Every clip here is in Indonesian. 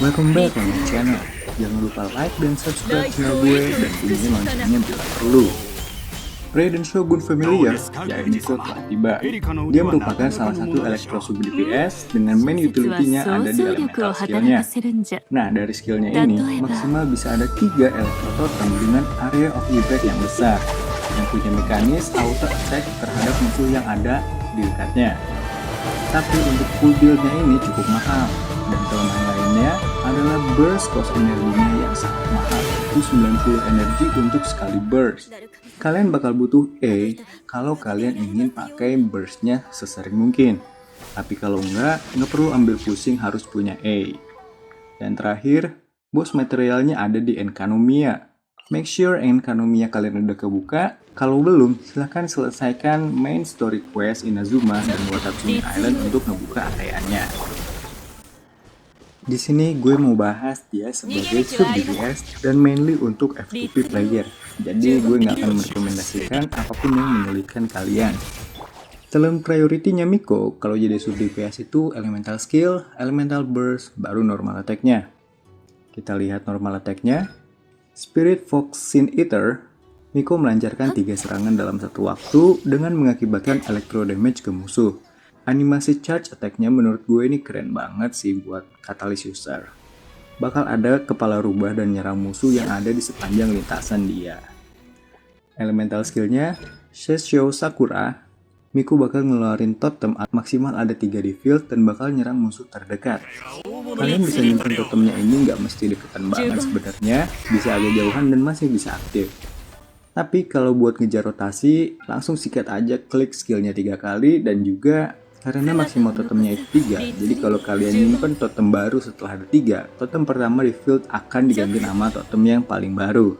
Welcome back on my channel. Jangan lupa like dan subscribe channel gue dan bunyiin loncengnya bila perlu. Raiden Shogun Familiar, Yaemiko telah tiba. Dia merupakan salah satu elektro sub DPS dengan main utility-nya ada di elemental skill-nya. Nah, dari skill-nya ini, maksimal bisa ada 3 elektro totem dengan area of impact yang besar, yang punya mekanis auto attack terhadap musuh yang ada di dekatnya. Tapi untuk full build-nya ini cukup mahal, dan kelemahan lainnya adalah burst cost energinya yang sangat mahal, yaitu 90 energi untuk sekali burst. Kalian bakal butuh A kalau kalian ingin pakai burstnya sesering mungkin. Tapi kalau nggak perlu ambil pusing harus punya A. Dan terakhir, boss materialnya ada di Enkanomiya. Make sure Enkanomiya kalian udah kebuka. Kalau belum, silahkan selesaikan main story quest Inazuma dan Watatsumi Island untuk ngebuka areanya. Di sini gue mau bahas dia sebagai sub DPS dan mainly untuk FTP player. Jadi gue nggak akan merekomendasikan apapun yang menyulitkan kalian. Talent priority-nya Miko kalau jadi sub DPS itu elemental skill, elemental burst, baru normal attack-nya. Kita lihat normal attack-nya. Spirit Fox Sin Eater, Miko melancarkan 3 serangan dalam satu waktu dengan mengakibatkan electro damage ke musuh. Animasi charge attack-nya menurut gue ini keren banget sih buat Catalyst user. Bakal ada kepala rubah dan nyerang musuh yang ada di sepanjang lintasan dia. Elemental skill-nya, Sheshou Sakura, Miko bakal ngeluarin totem maksimal ada 3 di field dan bakal nyerang musuh terdekat. Kalian bisa nyimpen totemnya ini nggak mesti deketan banget sebenarnya, bisa agak jauhan dan masih bisa aktif. Tapi kalau buat ngejar rotasi, langsung sikat aja klik skillnya 3 kali dan juga karena maksimal totemnya itu 3, jadi kalau kalian nyimpen totem baru setelah ada 3, totem pertama di field akan diganti nama totem yang paling baru.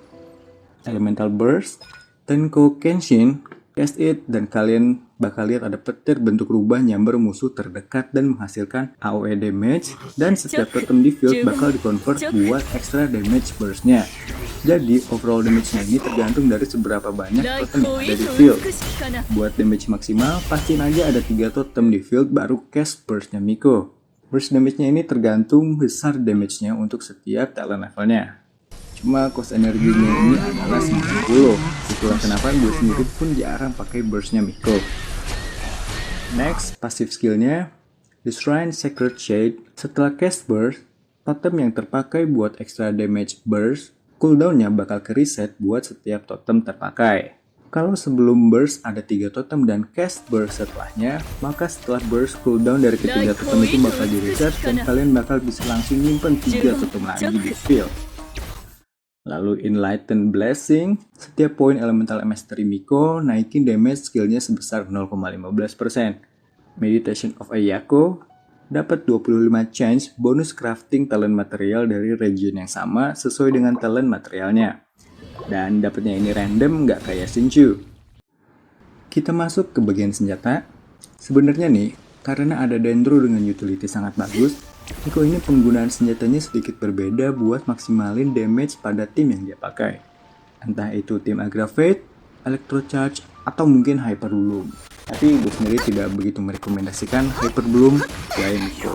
Elemental Burst, Tenko Kenshin, Cast It, dan kalian bakal lihat ada petir bentuk rubah nyamber musuh terdekat dan menghasilkan AoE damage, dan setiap totem di field bakal dikonvert buat extra damage burst-nya. Jadi overall damage-nya ini tergantung dari seberapa banyak totem yang ada di field. Buat damage maksimal, pastiin aja ada 3 totem di field baru cast burst-nya Miko. Burst damage-nya ini tergantung besar damage-nya untuk setiap talent levelnya. Cuma cost energinya ini adalah 90. Itulah kenapa gue sendiri pun jarang pakai burst-nya Miko. Next, passive skill-nya, The Shrine Sacred Shade. Setelah cast burst, totem yang terpakai buat extra damage burst, cooldown-nya bakal ke-reset buat setiap totem terpakai. Kalau sebelum burst ada 3 totem dan cast burst setelahnya, maka setelah burst cooldown dari ketiga totem itu bakal di-reset dan kalian bakal bisa langsung nyimpen 3 totem lagi di field. Lalu Enlightened Blessing, setiap poin elemental mastery Miko naikin damage skillnya sebesar 0,15%. Meditation of Ayako, dapat 25 chance bonus crafting talent material dari region yang sama sesuai dengan talent materialnya. Dan dapatnya ini random, nggak kayak Shinchu. Kita masuk ke bagian senjata. Sebenarnya nih, karena ada Dendro dengan utility sangat bagus, Miko ini penggunaan senjatanya sedikit berbeda buat maksimalin damage pada tim yang dia pakai. Entah itu tim Aggravate, Electro Charge, atau mungkin Hyper Bloom. Tapi gue sendiri tidak begitu merekomendasikan Hyper Bloom selain Miko.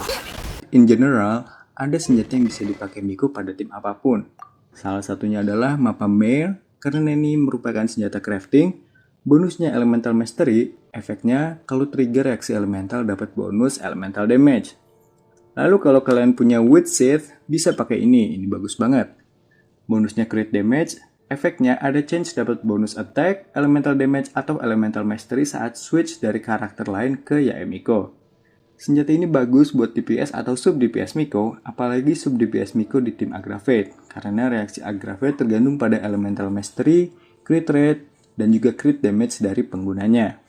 In general, ada senjata yang bisa dipakai Miko pada tim apapun. Salah satunya adalah Mappa Mail, karena ini merupakan senjata crafting. Bonusnya Elemental Mastery, efeknya kalau trigger reaksi elemental dapat bonus elemental damage. Lalu kalau kalian punya Wit Sith, bisa pakai ini bagus banget. Bonusnya crit damage, efeknya ada chance dapat bonus attack, elemental damage, atau elemental mastery saat switch dari karakter lain ke Yaemiko. Senjata ini bagus buat DPS atau sub DPS Miko, apalagi sub DPS Miko di tim Aggravate, karena reaksi Aggravate tergantung pada elemental mastery, crit rate, dan juga crit damage dari penggunanya.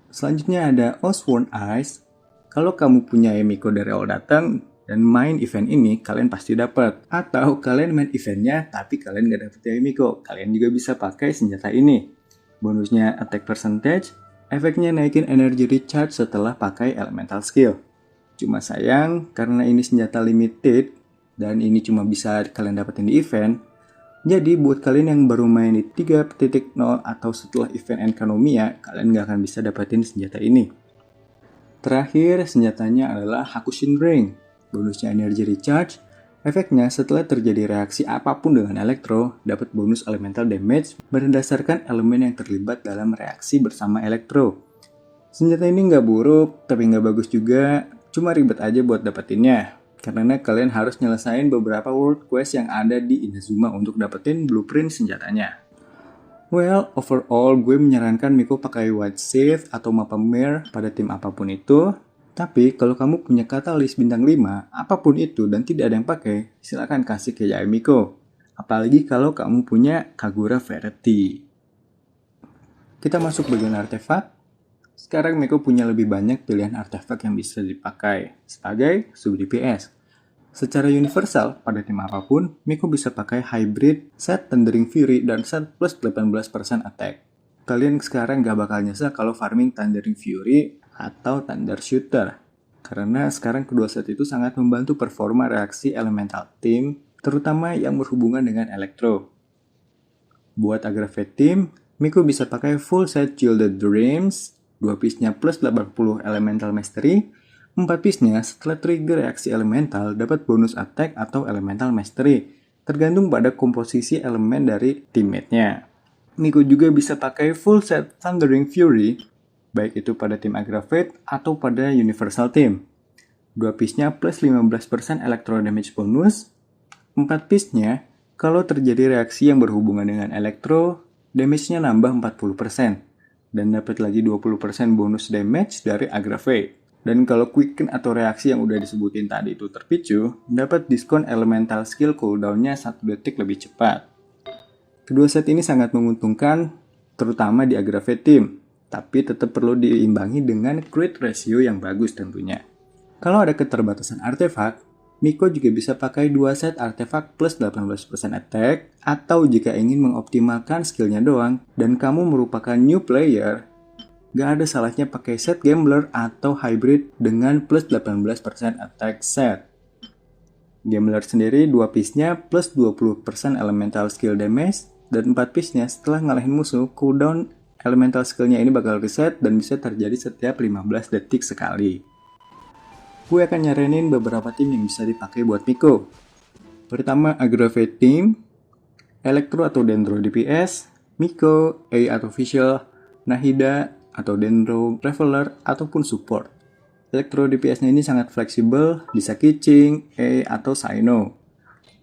Selanjutnya ada Osworn Eyes. Kalau kamu punya Miko dari awal datang dan main event ini, kalian pasti dapat. Atau kalian main eventnya tapi kalian gak dapet Miko, kalian juga bisa pakai senjata ini. Bonusnya attack percentage, efeknya naikin energy recharge setelah pakai elemental skill. Cuma sayang, karena ini senjata limited dan ini cuma bisa kalian dapetin di event, jadi buat kalian yang baru main di 3.0 atau setelah event Enkanomiya, kalian gak akan bisa dapetin senjata ini. Terakhir, senjatanya adalah Hakushin Ring. Bonusnya energy recharge. Efeknya setelah terjadi reaksi apapun dengan elektro, dapat bonus elemental damage berdasarkan elemen yang terlibat dalam reaksi bersama elektro. Senjata ini nggak buruk, tapi nggak bagus juga, cuma ribet aja buat dapetinnya. Karena kalian harus nyelesain beberapa world quest yang ada di Inazuma untuk dapetin blueprint senjatanya. Well, overall gue menyarankan Miko pakai White Save atau Mapamare pada tim apapun itu. Tapi kalau kamu punya katalis bintang 5, apapun itu dan tidak ada yang pakai, silakan kasih ke Yae Miko. Apalagi kalau kamu punya Kagura Verity. Kita masuk bagian artefak. Sekarang Miko punya lebih banyak pilihan artefak yang bisa dipakai sebagai sub DPS. Secara universal, pada tim apapun, Miko bisa pakai hybrid, set Thundering Fury, dan set plus 18% attack. Kalian sekarang gak bakal nyesel kalau farming Thundering Fury atau Thunder Shooter. Karena sekarang kedua set itu sangat membantu performa reaksi elemental team, terutama yang berhubungan dengan elektro. Buat aggravate team, Miko bisa pakai full set Gilded Dreams, 2 piece-nya plus 80 elemental mastery, 4 piece-nya setelah trigger reaksi elemental dapat bonus attack atau elemental mastery, tergantung pada komposisi elemen dari teammate-nya. Miko juga bisa pakai full set Thundering Fury, baik itu pada tim aggravate atau pada universal team. 2 piece-nya plus 15% electro damage bonus, 4 piece-nya kalau terjadi reaksi yang berhubungan dengan elektro, damage-nya nambah 40%, dan dapat lagi 20% bonus damage dari aggravate. Dan kalau quicken atau reaksi yang udah disebutin tadi itu terpicu, dapat diskon elemental skill cooldown-nya 1 detik lebih cepat. Kedua set ini sangat menguntungkan, terutama di aggravate team, tapi tetap perlu diimbangi dengan crit ratio yang bagus tentunya. Kalau ada keterbatasan artefak, Miko juga bisa pakai 2 set artefak plus 18% attack, atau jika ingin mengoptimalkan skillnya doang, dan kamu merupakan new player, gak ada salahnya pakai set Gambler atau Hybrid dengan plus 18% attack set. Gambler sendiri 2 piece-nya plus 20% elemental skill damage, dan 4 piece-nya setelah ngalahin musuh, cooldown elemental skill-nya ini bakal reset dan bisa terjadi setiap 15 detik sekali. Gue akan nyaranin beberapa tim yang bisa dipakai buat Miko. Pertama, Aggravate Team, Electro atau Dendro DPS, Miko, A atau Visual, Nahida, atau Dendro Traveler, ataupun Support. Electro DPS-nya ini sangat fleksibel, bisa Kiching, A atau Saino.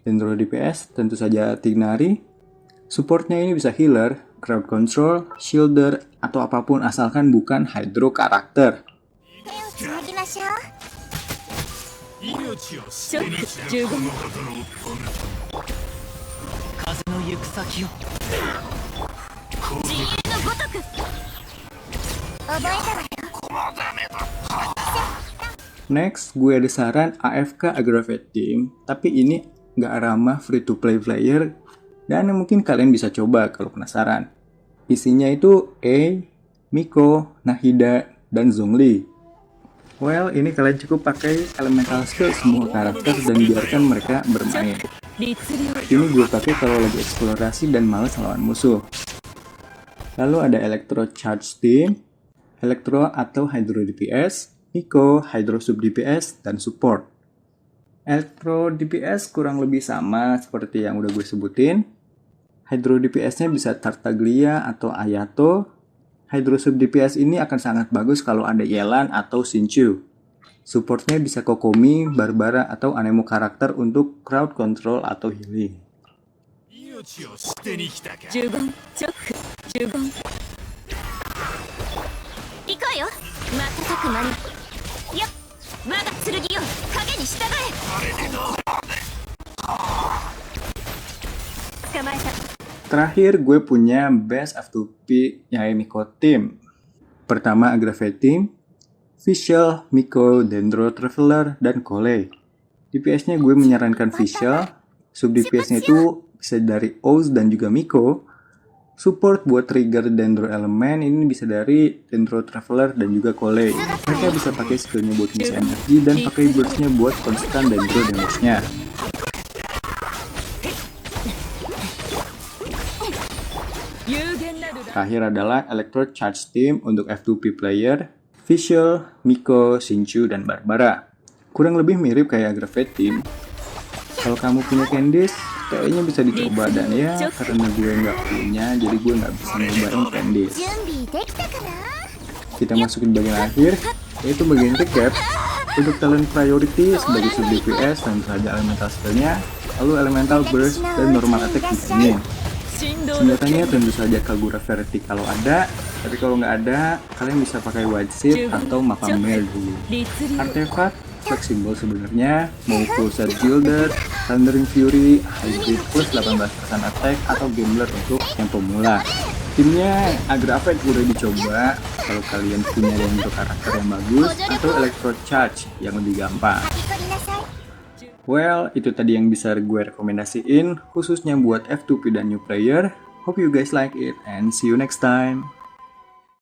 Dendro DPS tentu saja Tignari. Supportnya ini bisa Healer, Crowd Control, Shielder, atau apapun asalkan bukan Hydro karakter. Next, gue ada saran AFK Aggravate Team, tapi ini nggak ramah free-to-play player, dan mungkin kalian bisa coba kalau penasaran. Isinya itu A, Miko, Nahida, dan Zhongli. Well, ini kalian cukup pakai elemental skill semua karakter dan biarkan mereka bermain. Ini gue pakai kalau lagi eksplorasi dan males lawan musuh. Lalu ada Electro Charge Team, Electro atau Hydro DPS, Miko, Hydro Sub DPS, dan Support. Electro DPS kurang lebih sama seperti yang udah gue sebutin. Hydro DPS-nya bisa Tartaglia atau Ayato. Hydro Sub DPS ini akan sangat bagus kalau ada Yelan atau Xingqiu. Supportnya bisa Kokomi, Barbara, atau Anemo karakter untuk crowd control atau healing. Terakhir, gue punya best F2P Yae Miko Team. Pertama, Aggravate Team, Visual, Miko, Dendro Traveler, dan Kole. DPS-nya gue menyarankan Visual, sub DPS-nya itu bisa dari Oz dan juga Miko. Support buat trigger Dendro Elemen ini bisa dari Dendro Traveler dan juga Kole. Mereka bisa pakai skillnya buat ngisi energi dan pakai burst-nya buat konstan Dendro damage-nya. Terakhir adalah Electro Charge Team untuk F2P player, Visual, Miko, Xingqiu, dan Barbara. kurang lebih mirip kayak Aggravate Team. Kalau kamu punya Candice, kayaknya bisa dicoba, dan ya karena gue nggak punya, jadi gue nggak bisa nyobain Candice. Kita masukin bagian akhir, yaitu bagian recap. Untuk talent priority sebagai sub DPS tentu saja elemental skill-nya, lalu elemental burst dan normal attack dingin. Senjatanya tentu saja Kagura Verity kalau ada, tapi kalau nggak ada, kalian bisa pakai White Seed atau Mapam Mail dulu. Artefak fleksibel sebenarnya, mau full set Gilder, Thundering Fury, Hybrid plus 18% attack, atau Gambler untuk yang pemula. Timnya Aggravate udah dicoba kalau kalian punya yang untuk karakter yang bagus, atau Electro Charge yang lebih gampang. Well, itu tadi yang bisa gue rekomendasiin, khususnya buat F2P dan new player. Hope you guys like it and see you next time.